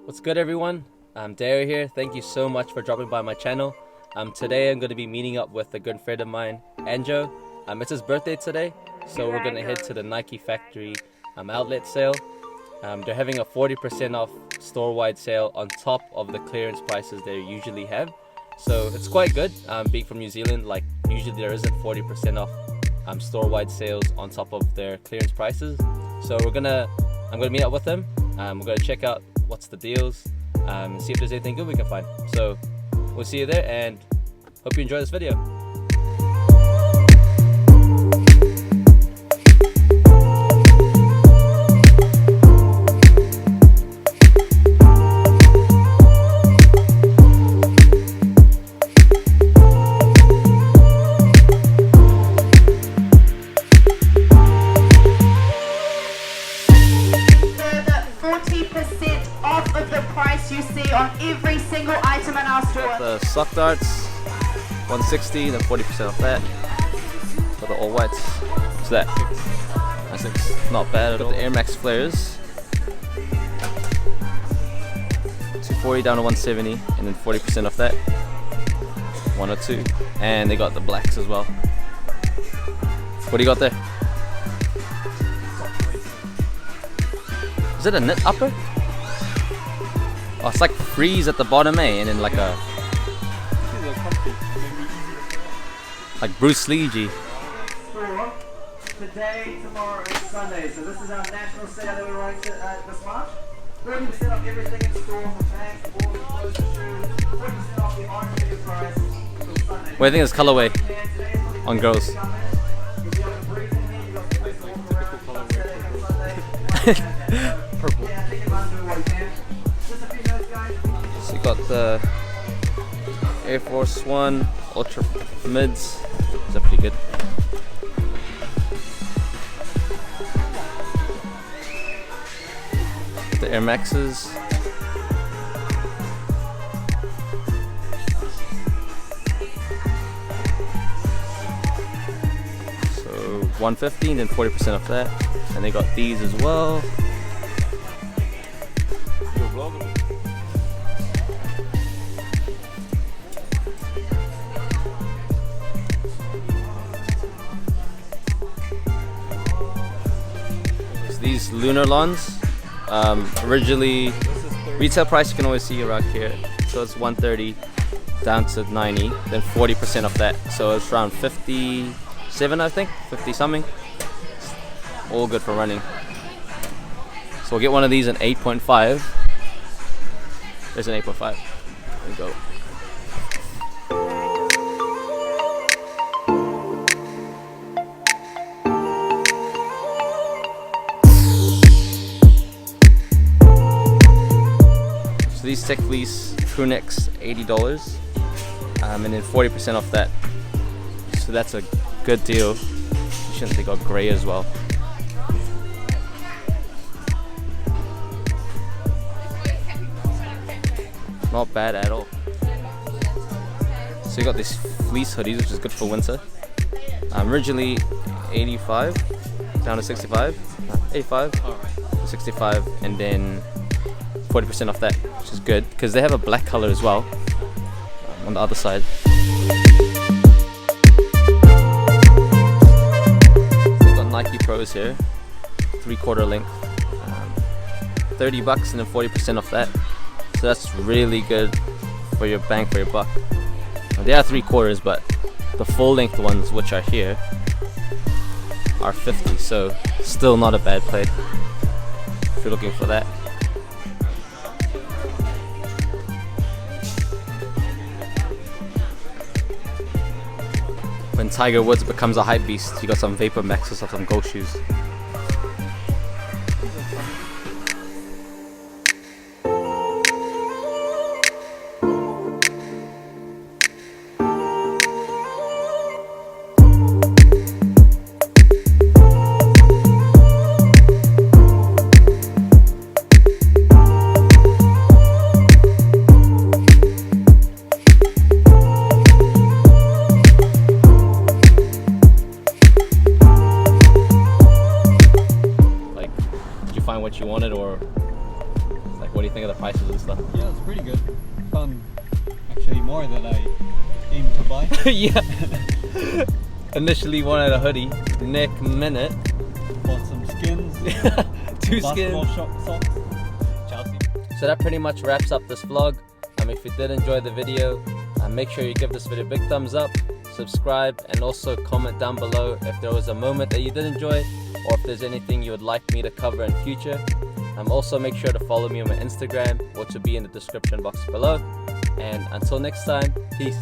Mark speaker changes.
Speaker 1: What's good, everyone? I'm Dare here. Thank you so much for dropping by my channel. Today I'm going to be meeting up with a good friend of mine, Anjo. It's his birthday today, so we're going to head to the Nike factory outlet sale. They're having a 40% off store-wide sale on top of the clearance prices they usually have. So it's quite good. Being from New Zealand, like usually there isn't 40% off store-wide sales on top of their clearance prices. So I'm gonna meet up with them. We're gonna check out what's the deals, and see if there's anything good we can find. So we'll see you there, and hope you enjoy this video.
Speaker 2: You see on every single item in our store.
Speaker 1: Got the sock darts, 160, then 40% off that. For the all whites. What's that? That's not bad at all. The Air Max flares, 240 down to 170, and then 40% off that. 102, and they got the blacks as well. What do you got there? Is it a knit upper? Oh, it's like freeze at the bottom, and then like a Bruce Lee G.
Speaker 2: Today, tomorrow, and Sunday. So this is our national sale that we're running this March. 40% off everything in store, from bags, balls, clothes, shoes. 40% off the orange ticket price till Sunday.
Speaker 1: What do you think is colorway on girls? Purple. So you got the Air Force One Ultra Mids. These are pretty good. The Air Maxes. So 115 and 40% off that. And they got these as well. These lunar lawns, originally retail price you can always see around here, so it's 130 down to 90, then 40% off that, so it's around 57, I think, 50 something. All good for running. So we'll get one of these in 8.5. There's an 8.5. There we go. These Tech Fleece crew necks, $80, and then 40% off that. So that's a good deal. You shouldn't, they got gray as well. Not bad at all. So you got these fleece hoodies, which is good for winter. Originally 85 down to 65, 85 to 65, and then 40% off that, which is good because they have a black color as well on the other side. They've got Nike Pros here, 3/4 length, $30 and then 40% off that. So that's really good for your bang for your buck. They are 3/4, but the full length ones, which are here, are 50. So still not a bad play if you're looking for that. When Tiger Woods becomes a hype beast, you got some Vapormaxes or some golf shoes. think of the prices and stuff?
Speaker 3: Yeah, it's pretty good. Found actually more than I aimed to buy.
Speaker 1: Yeah. Initially wanted a hoodie. Nick minute.
Speaker 3: Bought some skins.
Speaker 1: 2
Speaker 3: basketball
Speaker 1: skins.
Speaker 3: socks. Chelsea.
Speaker 1: So that pretty much wraps up this vlog. If you did enjoy the video, make sure you give this video a big thumbs up, subscribe, and also comment down below if there was a moment that you did enjoy or if there's anything you would like me to cover in future. Also make sure to follow me on my Instagram, which will be in the description box below. And until next time, peace.